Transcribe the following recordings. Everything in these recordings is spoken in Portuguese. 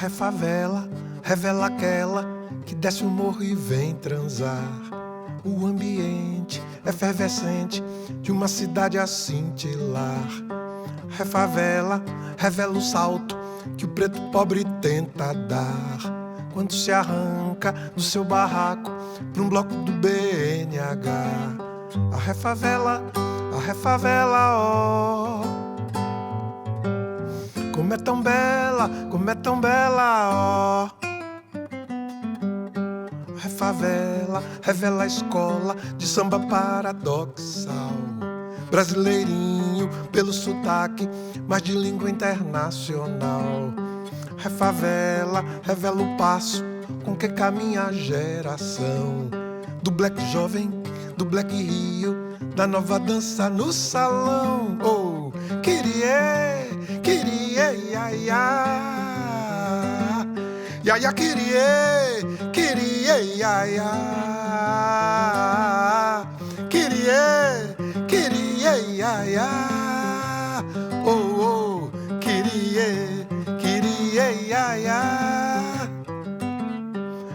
favela revela aquela que desce o morro e vem transar. O ambiente efervescente de uma cidade a cintilar. Favela revela o salto que o preto pobre tenta dar quando se arranca do seu barraco pra um bloco do BNH. A refavela, ó. Como é tão bela, ó. A favela revela a escola de samba paradoxal. Brasileirinho pelo sotaque, mas de língua internacional. A favela revela o passo com que caminha a geração do black jovem, do black Rio, da nova dança no salão. Oh, queria, ia, ia, queria, ia, queria, ia, oh, queria, ia.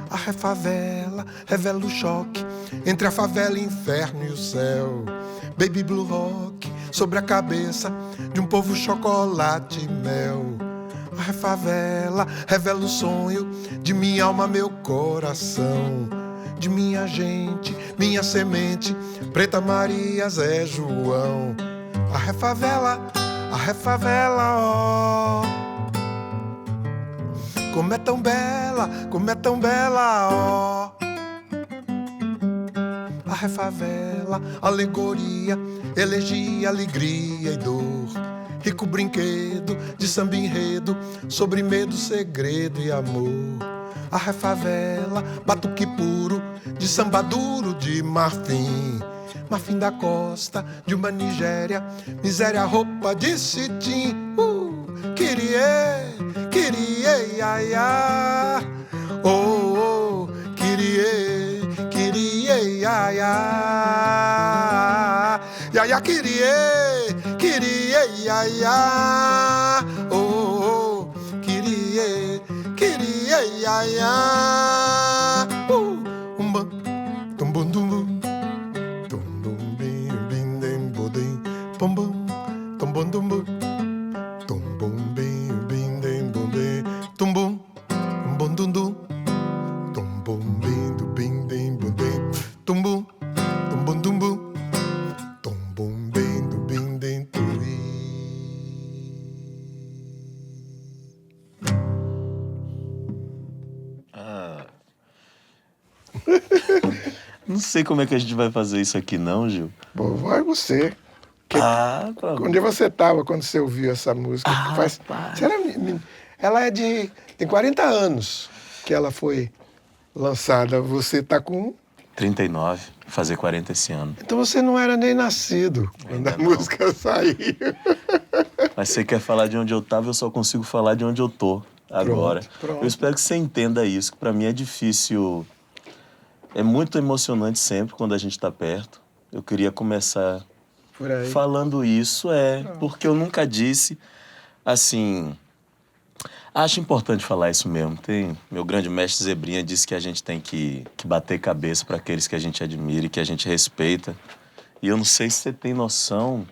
A refavela revela o choque entre a favela, inferno e o céu. Baby blue rock sobre a cabeça de um povo chocolate e mel. A refavela revela o sonho de minha alma, meu coração, de minha gente, minha semente, Preta Maria, Zé João. A refavela, ó. Como é tão bela, ó. A refavela, alegoria, elegia, alegria e dor. Rico brinquedo de samba enredo, sobre medo, segredo e amor. A refavela, batuque puro de samba duro de marfim. Marfim da costa de uma Nigéria, miséria, roupa de cetim. Queria, ia, oh, queria, ia, ia, queria, ia, oh, queria, ia, umba, tumbum, tumbum, tumbum, bim, bim, dem, bodim, pombum, tumbum, tumbum, tumbum, bim, bim, dem, bodim, tumbum, tumbum, tumbum, tumbum, bim, do, bim, dem, bodim, tumbum, tumbum, tumbum, tumbum, bim, do, bim, dem, tui. Não sei como é que a gente vai fazer isso aqui não, Gil. Bom, vai você. Tá. Onde você estava quando você ouviu essa música? Ela tem 40 anos que ela foi lançada. Você está com 39, fazer 40 esse ano. Então você não era nem nascido quando a música saiu. Mas você quer falar de onde eu estava, eu só consigo falar de onde eu tô agora. Pronto. Eu espero que você entenda isso, que para mim é difícil. É muito emocionante sempre quando a gente está perto. Eu queria começar Por aí. falando isso, porque eu nunca disse, assim... Acho importante falar isso mesmo. Meu grande mestre Zebrinha disse que a gente tem que bater cabeça para aqueles que a gente admira e que a gente respeita. E eu não sei se você tem noção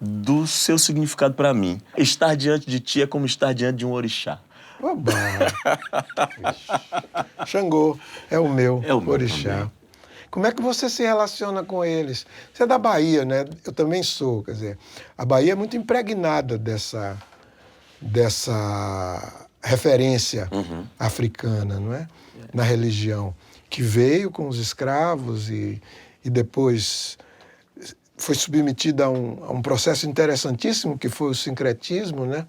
do seu significado para mim. Estar diante de ti é como estar diante de um orixá. Oba! Xangô é o meu orixá. Também. Como é que você se relaciona com eles? Você é da Bahia, né? Eu também sou, quer dizer, a Bahia é muito impregnada dessa referência africana, não é? Na religião, que veio com os escravos e depois foi submetida a um processo interessantíssimo que foi o sincretismo, né?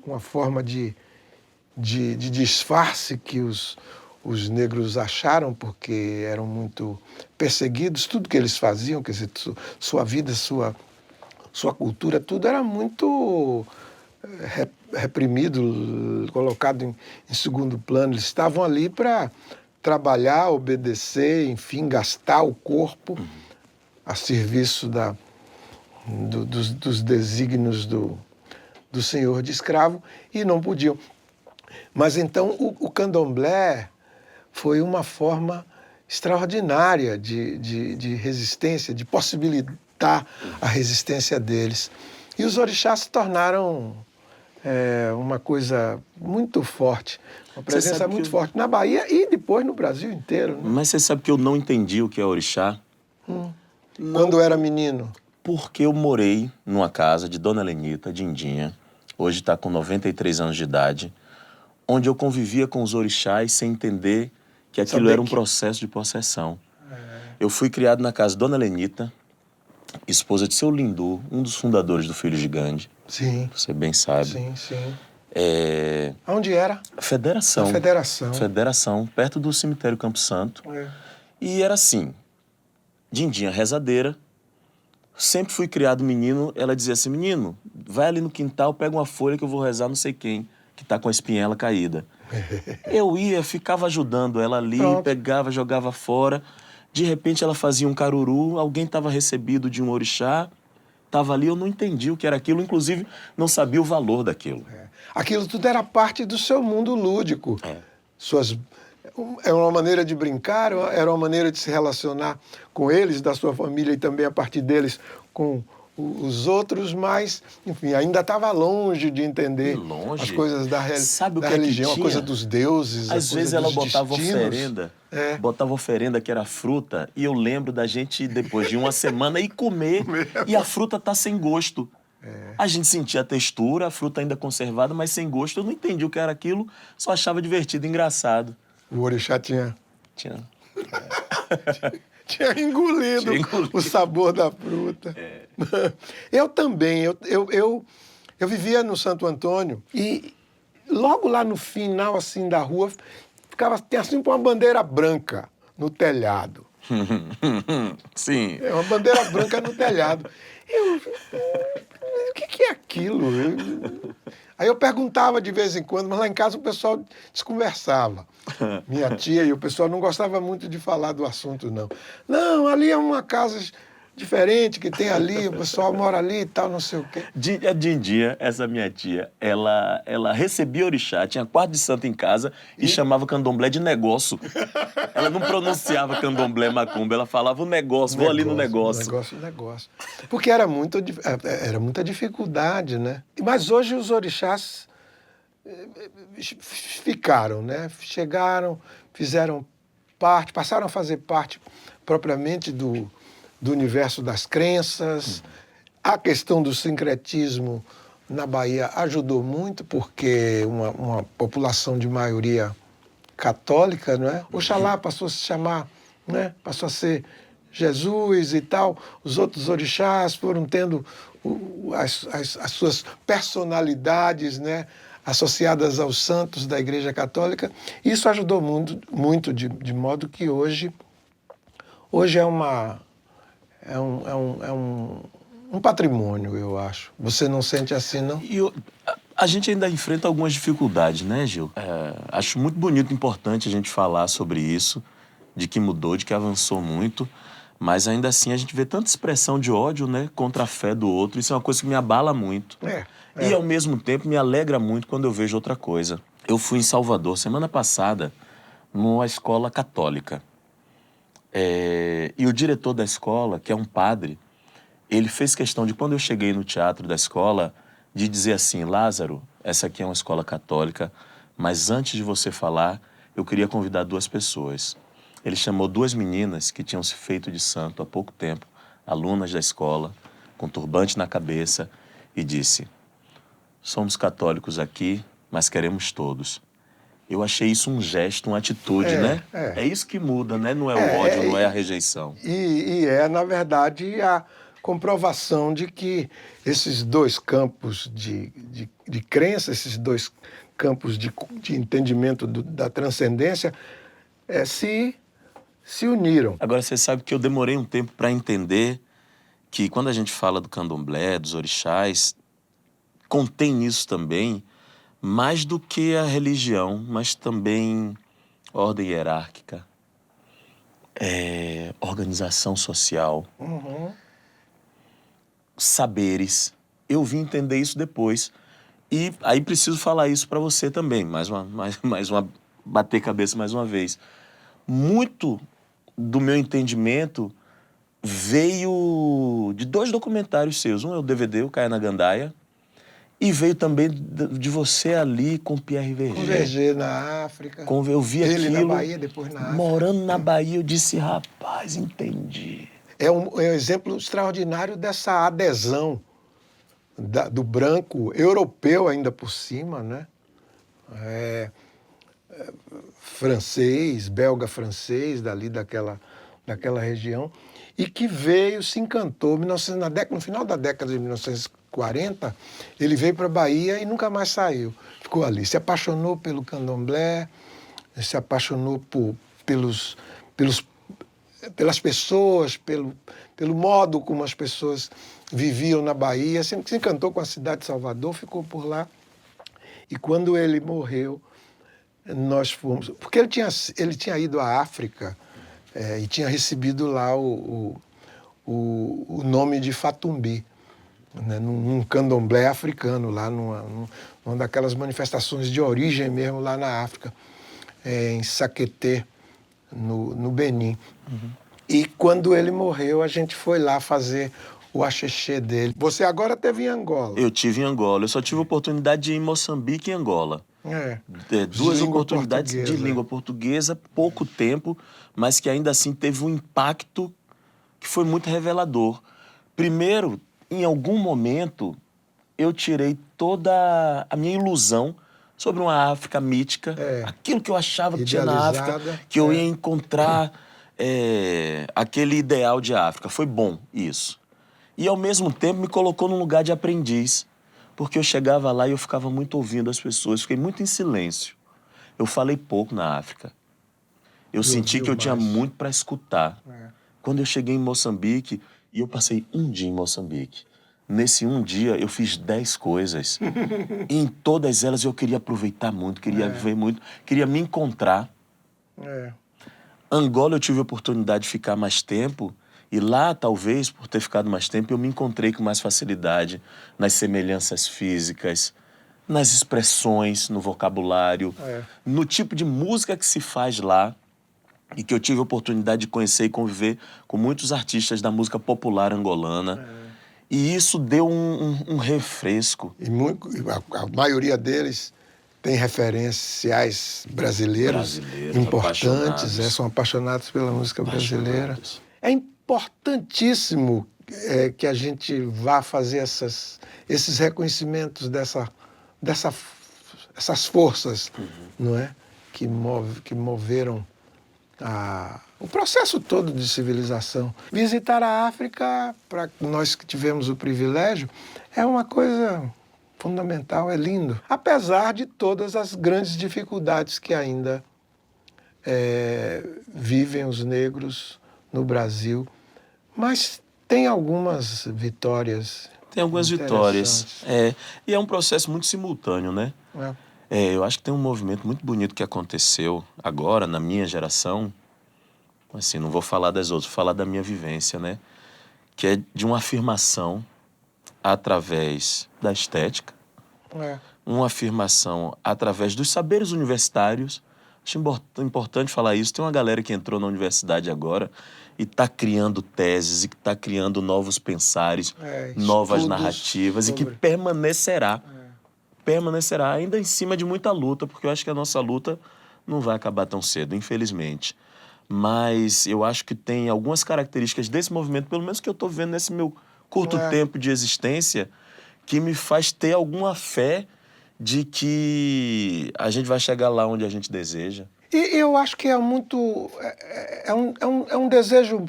Uma forma de disfarce que os negros acharam porque eram muito perseguidos. Tudo que eles faziam, quer dizer, sua vida, sua cultura, tudo era muito reprimido, colocado em segundo plano. Eles estavam ali para trabalhar, obedecer, enfim, gastar o corpo a serviço dos desígnios do senhor de escravo e não podiam. Mas então o candomblé foi uma forma extraordinária de resistência, de possibilitar a resistência deles. E os orixás se tornaram uma coisa muito forte, uma presença muito forte na Bahia e depois no Brasil inteiro. Né? Mas você sabe que eu não entendi o que é orixá? Quando era menino? Porque eu morei numa casa de Dona Lenita, Dindinha, hoje está com 93 anos de idade, onde eu convivia com os orixás sem entender que aquilo era um processo de possessão. Eu fui criado na casa de Dona Lenita, esposa de seu Lindu, um dos fundadores do Filhos de Gandhi. Sim. Você bem sabe. Sim, sim. Onde era? Federação. Na Federação. Federação, perto do cemitério Campo Santo. E era assim, Dindinha rezadeira, sempre fui criado menino, ela dizia assim, menino, vai ali no quintal, pega uma folha que eu vou rezar não sei quem, que tá com a espinhela caída. Eu ia, ficava ajudando ela ali, pegava, jogava fora. De repente ela fazia um caruru, alguém estava recebido de um orixá, estava ali, eu não entendi o que era aquilo, inclusive não sabia o valor daquilo. Aquilo tudo era parte do seu mundo lúdico. Era uma maneira de brincar, era uma maneira de se relacionar com eles, da sua família e também a partir deles com os outros, mas, enfim, ainda estava longe de entender as coisas da religião, a coisa dos deuses, às vezes ela botava oferenda, botava oferenda que era fruta, e eu lembro da gente, depois de uma semana, ir comer, e a fruta tá sem gosto. A gente sentia a textura, a fruta ainda conservada, mas sem gosto. Eu não entendi o que era aquilo, só achava divertido, engraçado. O orixá tinha engolido o sabor da fruta. Eu também, eu vivia no Santo Antônio e logo lá no final assim da rua tinha assim uma bandeira branca no telhado. Sim. Uma bandeira branca no telhado. O que é aquilo? Aí eu perguntava de vez em quando, mas lá em casa o pessoal desconversava. Minha tia e o pessoal não gostava muito de falar do assunto, não. Não, ali é uma casa diferente que tem ali, o pessoal mora ali e tal, não sei o quê. A Dindinha, essa minha tia, ela recebia orixá, tinha quarto de santo em casa e chamava candomblé de negócio. Ela não pronunciava candomblé macumba, ela falava o negócio, vou ali no negócio. Negócio. Porque era muita dificuldade, né? Mas hoje os orixás ficaram, né? Chegaram, fizeram parte, passaram a fazer parte propriamente do universo das crenças. A questão do sincretismo na Bahia ajudou muito, porque uma população de maioria católica, não é? Oxalá passou a se chamar, né? Passou a ser Jesus e tal. Os outros orixás foram tendo as suas personalidades, né? Associadas aos santos da Igreja Católica. Isso ajudou muito de modo que hoje é um patrimônio, eu acho. Você não sente assim, não? A gente ainda enfrenta algumas dificuldades, né, Gil? Acho muito bonito e importante a gente falar sobre isso, de que mudou, de que avançou muito, mas ainda assim a gente vê tanta expressão de ódio, né, contra a fé do outro. Isso é uma coisa que me abala muito. E, ao mesmo tempo, me alegra muito quando eu vejo outra coisa. Eu fui em Salvador, semana passada, numa escola católica. E o diretor da escola, que é um padre, ele fez questão de, quando eu cheguei no teatro da escola, de dizer assim, Lázaro, essa aqui é uma escola católica, mas antes de você falar, eu queria convidar 2 pessoas. Ele chamou 2 meninas que tinham se feito de santo há pouco tempo, alunas da escola, com turbante na cabeça, e disse, somos católicos aqui, mas queremos todos. Eu achei isso um gesto, uma atitude, né? É isso que muda, né? Não é o ódio, não é a rejeição. E na verdade, a comprovação de que esses 2 campos de crença, esses 2 campos de entendimento da transcendência, se uniram. Agora, você sabe que eu demorei um tempo para entender que quando a gente fala do candomblé, dos orixás, contém isso também, mais do que a religião, mas também ordem hierárquica, organização social, saberes. Eu vim entender isso depois. E aí preciso falar isso para você também, mais uma bater cabeça mais uma vez. Muito do meu entendimento veio de 2 documentários seus. Um é o DVD, o Caia na Gandaia, e veio também de você ali com Pierre Verger. Com Verger na África. Eu vi ele aquilo, na Bahia, depois na África. morando na Bahia, eu disse, rapaz, entendi. É um exemplo extraordinário dessa adesão do branco europeu ainda por cima, né? Francês, belga-francês, dali daquela região, e que veio, se encantou. No final da década de 1940, ele veio para a Bahia e nunca mais saiu. Ficou ali, se apaixonou pelo candomblé, se apaixonou pelas pessoas, pelo modo como as pessoas viviam na Bahia, sempre se encantou com a cidade de Salvador, ficou por lá. E quando ele morreu, nós fomos... Porque ele tinha ido à África e tinha recebido lá o nome de Fatumbi, né, num candomblé africano, lá numa daquelas manifestações de origem mesmo lá na África, em Saqueté, no Benin. E quando ele morreu, a gente foi lá fazer o axexê dele. Você agora teve em Angola. Eu tive em Angola. Eu só tive a oportunidade de ir em Moçambique e Angola. 2 oportunidades de língua portuguesa, pouco tempo, mas que ainda assim teve um impacto que foi muito revelador. Primeiro, em algum momento, eu tirei toda a minha ilusão sobre uma África mítica, aquilo que eu achava que tinha na África, que eu ia encontrar aquele ideal de África. Foi bom isso. E, ao mesmo tempo, me colocou num lugar de aprendiz, porque eu chegava lá e eu ficava muito ouvindo as pessoas, fiquei muito em silêncio. Eu falei pouco na África. Eu senti que eu tinha muito para escutar. Quando eu cheguei em Moçambique, e eu passei um dia em Moçambique, nesse um dia eu fiz 10 coisas. E em todas elas eu queria aproveitar muito, queria viver muito, queria me encontrar. Angola eu tive a oportunidade de ficar mais tempo, e lá, talvez, por ter ficado mais tempo, eu me encontrei com mais facilidade nas semelhanças físicas, nas expressões, no vocabulário, no tipo de música que se faz lá, e que eu tive a oportunidade de conhecer e conviver com muitos artistas da música popular angolana. E isso deu um refresco. E a maioria deles tem referenciais brasileiros importantes, são apaixonados pela música brasileira. É importantíssimo que a gente vá fazer esses reconhecimentos dessas forças, não é? Que moveram o processo todo de civilização. Visitar a África, para nós que tivemos o privilégio, é uma coisa fundamental, é lindo. Apesar de todas as grandes dificuldades que ainda vivem os negros no Brasil, mas tem algumas vitórias. Tem algumas vitórias. E é um processo muito simultâneo, né? Eu acho que tem um movimento muito bonito que aconteceu agora, na minha geração. Assim, não vou falar das outras, vou falar da minha vivência, né? Que é de uma afirmação através da estética, uma afirmação através dos saberes universitários. Acho importante falar isso. Tem uma galera que entrou na universidade agora e está criando teses, e que está criando novos pensares, novas narrativas, e que permanecerá ainda em cima de muita luta, porque eu acho que a nossa luta não vai acabar tão cedo, infelizmente. Mas eu acho que tem algumas características desse movimento, pelo menos que eu estou vendo nesse meu curto tempo de existência, que me faz ter alguma fé de que a gente vai chegar lá onde a gente deseja. E eu acho que é um desejo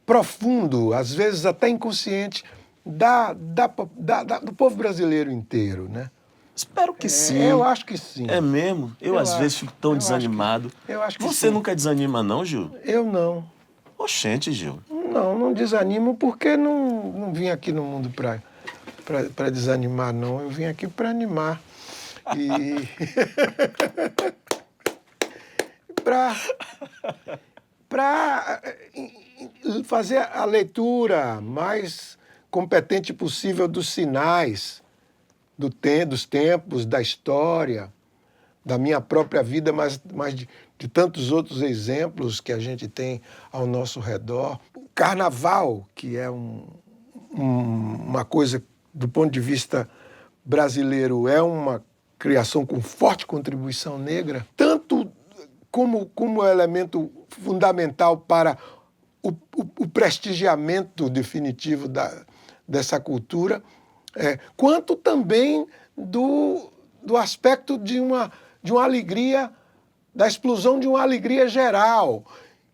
profundo, às vezes até inconsciente, do povo brasileiro inteiro, né? Espero que sim. Eu acho que sim. É mesmo? Eu às vezes fico tão desanimado. Eu acho que Você sim. nunca desanima não, Gil? Eu não. Oxente, Gil. Não desanimo porque não vim aqui no mundo para desanimar, não. Eu vim aqui para animar. E... para fazer a leitura mais competente possível dos sinais dos tempos, da história, da minha própria vida, mas de tantos outros exemplos que a gente tem ao nosso redor. O carnaval, que é uma coisa, do ponto de vista brasileiro, é uma criação com forte contribuição negra, tanto como elemento fundamental para o prestigiamento definitivo dessa cultura, quanto também do aspecto de uma alegria, da explosão de uma alegria geral,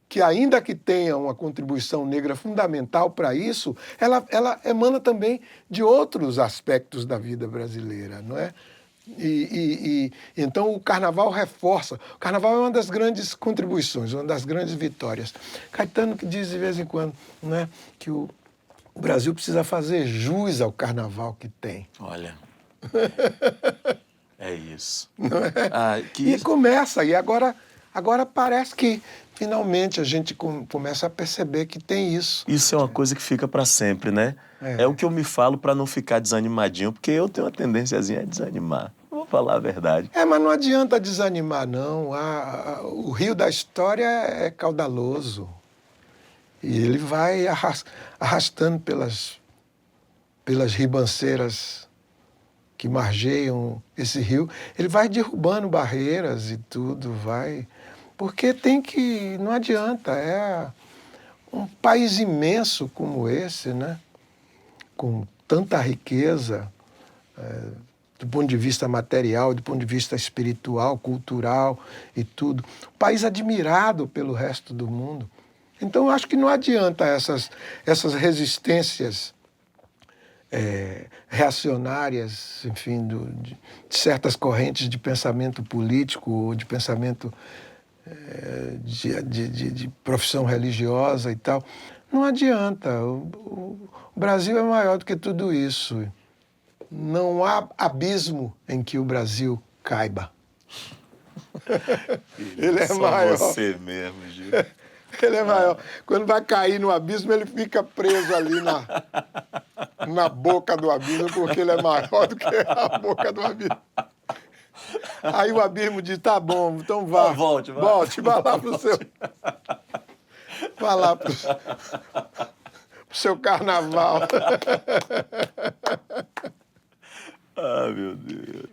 que ainda que tenha uma contribuição negra fundamental para isso, ela emana também de outros aspectos da vida brasileira, não é? Então o carnaval reforça. O carnaval é uma das grandes contribuições, uma das grandes vitórias. Caetano que diz de vez em quando, não é, que o Brasil precisa fazer jus ao carnaval que tem. Olha, é isso. Não é? E começa, e agora parece que finalmente a gente começa a perceber que tem isso. Isso é uma coisa que fica para sempre, né? É o que eu me falo para não ficar desanimadinho, porque eu tenho uma tendênciazinha a desanimar. Vou falar a verdade. Mas não adianta desanimar, não. O rio da história é caudaloso. E ele vai arrastando pelas ribanceiras que margeiam esse rio. Ele vai derrubando barreiras e tudo, vai... Porque não adianta, é um país imenso como esse, né? Com tanta riqueza, do ponto de vista material, do ponto de vista espiritual, cultural e tudo. Um país admirado pelo resto do mundo. Então, eu acho que não adianta essas resistências reacionárias, enfim, de certas correntes de pensamento político ou de pensamento de profissão religiosa e tal. Não adianta. O Brasil é maior do que tudo isso. Não há abismo em que o Brasil caiba. Ele é só maior. Você mesmo, Gil. Ele é maior. Quando vai cair no abismo, ele fica preso ali na boca do abismo, porque ele é maior do que a boca do abismo. Aí o abismo diz, tá bom, então vá. Volte, vá lá pro seu... Vá lá pro seu carnaval. Ah, meu Deus.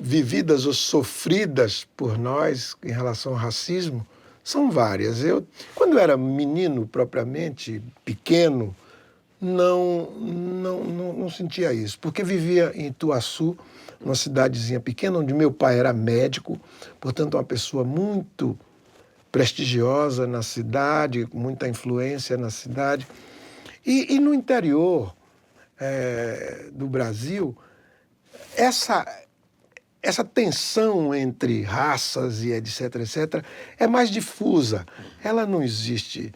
Vividas ou sofridas por nós em relação ao racismo são várias. Eu, quando eu era menino propriamente, pequeno, não sentia isso, porque vivia em Ituaçu, uma cidadezinha pequena, onde meu pai era médico, portanto uma pessoa muito prestigiosa na cidade, com muita influência na cidade. E no interior do Brasil, essa tensão entre raças e etc., é mais difusa. Ela não existe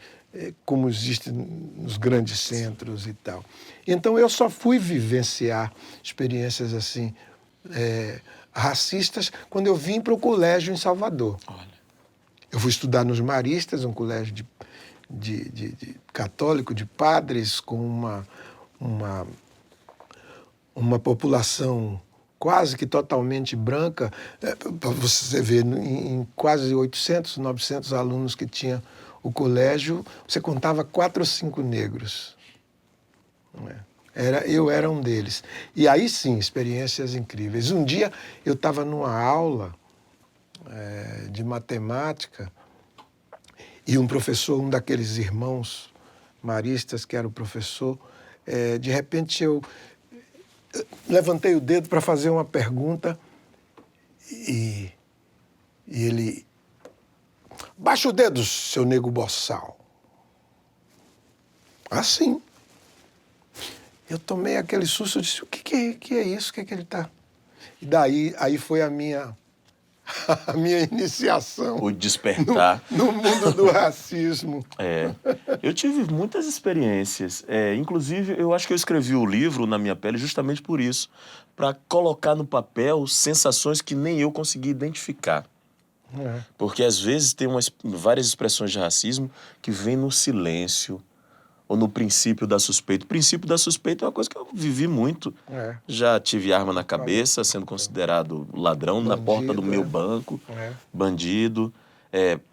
como existe nos grandes centros e tal. Então eu só fui vivenciar experiências assim racistas quando eu vim para o colégio em Salvador. Olha. Eu fui estudar nos Maristas, um colégio de católico, de padres, com uma população quase que totalmente branca. Para você ver, em quase 800, 900 alunos que tinha o colégio, você contava 4 ou 5 negros. Não é? Eu era um deles. E aí sim, experiências incríveis. Um dia eu estava numa aula de matemática e um professor, um daqueles irmãos maristas que era o professor, de repente eu levantei o dedo para fazer uma pergunta e ele... Baixa o dedo, seu nego boçal. Assim. Eu tomei aquele susto, eu disse, o que é isso? O que ele está... E daí aí foi a minha iniciação. O despertar. No mundo do racismo. Eu tive muitas experiências. Inclusive, eu acho que eu escrevi o livro Na Minha Pele justamente por isso. Para colocar no papel sensações que nem eu consegui identificar. Porque às vezes tem várias expressões de racismo que vêm no silêncio, ou no princípio da suspeita. O princípio da suspeita é uma coisa que eu vivi muito. Já tive arma na cabeça, sendo considerado ladrão na porta do meu banco, bandido,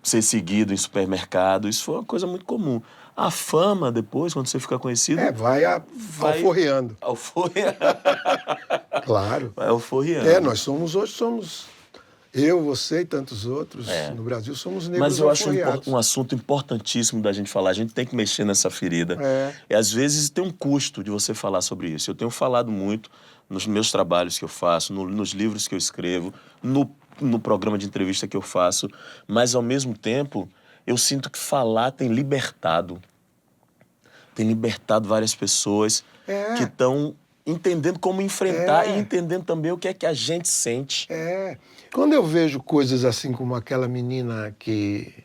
ser seguido em supermercado. Isso foi uma coisa muito comum. A fama, depois, quando você fica conhecido... vai alforreando. Alforreando. Claro. Vai alforreando. Nós hoje somos... Eu, você e tantos outros no Brasil somos negros. Mas eu acho um assunto importantíssimo da gente falar. A gente tem que mexer nessa ferida. E às vezes tem um custo de você falar sobre isso. Eu tenho falado muito nos meus trabalhos que eu faço, nos livros que eu escrevo, no programa de entrevista que eu faço. Mas, ao mesmo tempo, eu sinto que falar tem libertado. Tem libertado várias pessoas que estão entendendo como enfrentar e entendendo também o que é que a gente sente. Quando eu vejo coisas assim como aquela menina que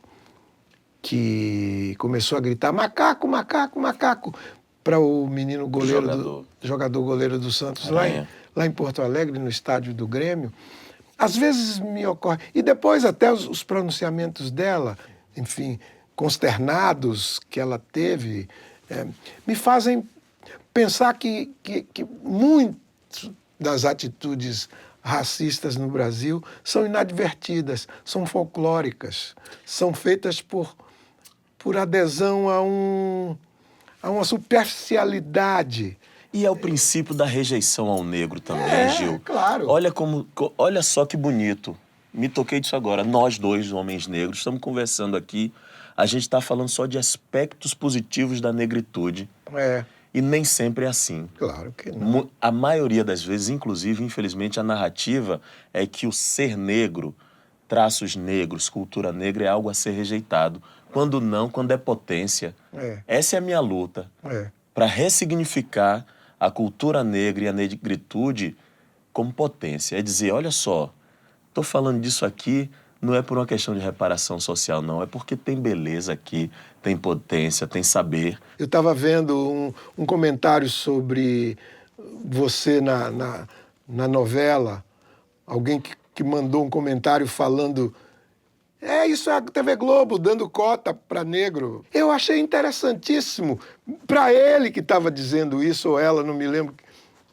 começou a gritar macaco, macaco, macaco, para o menino goleiro, jogador goleiro do Santos, lá em Porto Alegre, no estádio do Grêmio, às vezes me ocorre. E depois até os pronunciamentos dela, enfim, consternados que ela teve, me fazem pensar que muitas das atitudes racistas no Brasil são inadvertidas, são folclóricas, são feitas por adesão a uma superficialidade. E é o princípio da rejeição ao negro também, Gil. Claro. Olha só que bonito. Me toquei disso agora. Nós dois, homens negros, estamos conversando aqui. A gente está falando só de aspectos positivos da negritude. E nem sempre é assim. Claro que não. A maioria das vezes, inclusive, infelizmente, a narrativa é que o ser negro, traços negros, cultura negra é algo a ser rejeitado. Quando não, quando é potência. Essa é a minha luta. Para ressignificar a cultura negra e a negritude como potência. É dizer, olha só, estou falando disso aqui, não é por uma questão de reparação social, não. É porque tem beleza aqui, tem potência, tem saber. Eu estava vendo um comentário sobre você na novela. Alguém que mandou um comentário falando... isso é a TV Globo dando cota para negro. Eu achei interessantíssimo. Para ele que estava dizendo isso, ou ela, não me lembro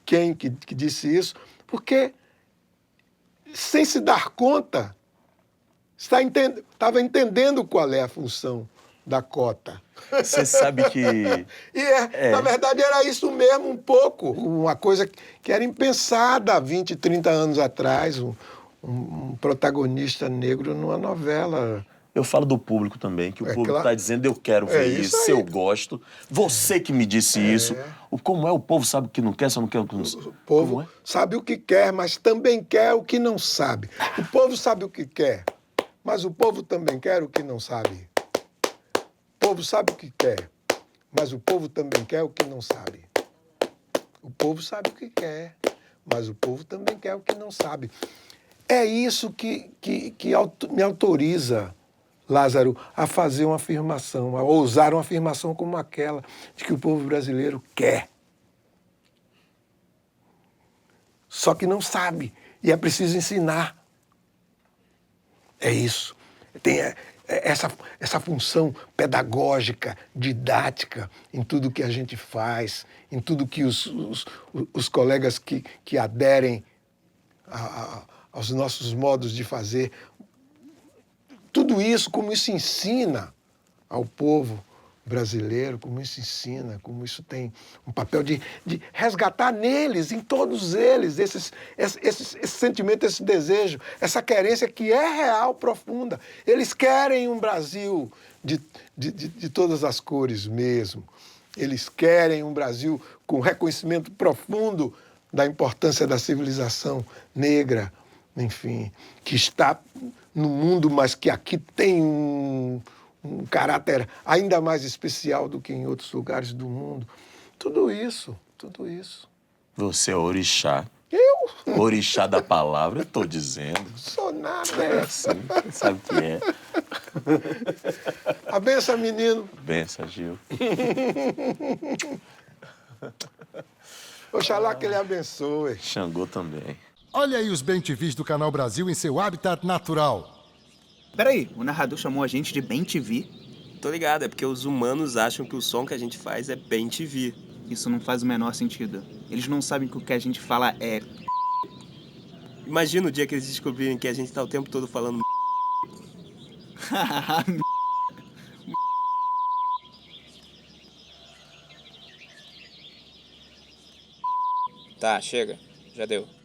quem que disse isso, porque, sem se dar conta... Estava entendendo qual é a função da cota. Você sabe que... Na verdade, era isso mesmo, um pouco. Uma coisa que era impensada há 20, 30 anos atrás, um protagonista negro numa novela. Eu falo do público também, que o público está dizendo, eu quero ver isso, eu gosto. Você que me disse isso. Como é? O povo sabe o que não quer, só não quer o que não sabe. O povo sabe o que quer, mas também quer o que não sabe. O povo sabe o que quer, mas o povo também quer o que não sabe. O povo sabe o que quer, mas o povo também quer o que não sabe. O povo sabe o que quer, mas o povo também quer o que não sabe. É isso que me autoriza, Lázaro, a fazer uma afirmação, a ousar uma afirmação como aquela, de que o povo brasileiro quer. Só que não sabe, e é preciso ensinar. É isso. Tem essa função pedagógica, didática, em tudo que a gente faz, em tudo que os colegas que aderem aos nossos modos de fazer. Tudo isso, como isso ensina ao povo brasileiro, como isso ensina, como isso tem um papel de resgatar neles, em todos eles, esse sentimento, esse desejo, essa querência que é real, profunda. Eles querem um Brasil de todas as cores mesmo. Eles querem um Brasil com reconhecimento profundo da importância da civilização negra, enfim, que está no mundo, mas que aqui tem um caráter ainda mais especial do que em outros lugares do mundo. Tudo isso. Você é orixá. Eu? Orixá da palavra, eu tô dizendo. Sou nada. Sim, você sabe o que é. A benção, menino. Benção, Gil. Oxalá que ele abençoe. Xangô também. Olha aí os bem-te-vis do Canal Brasil em seu habitat natural. Peraí, o narrador chamou a gente de bem-te-vi? Tô ligado, é porque os humanos acham que o som que a gente faz é bem TV. Isso não faz o menor sentido. Eles não sabem que o que a gente fala é... Imagina o dia que eles descobrirem que a gente tá o tempo todo falando. Tá, chega. Já deu.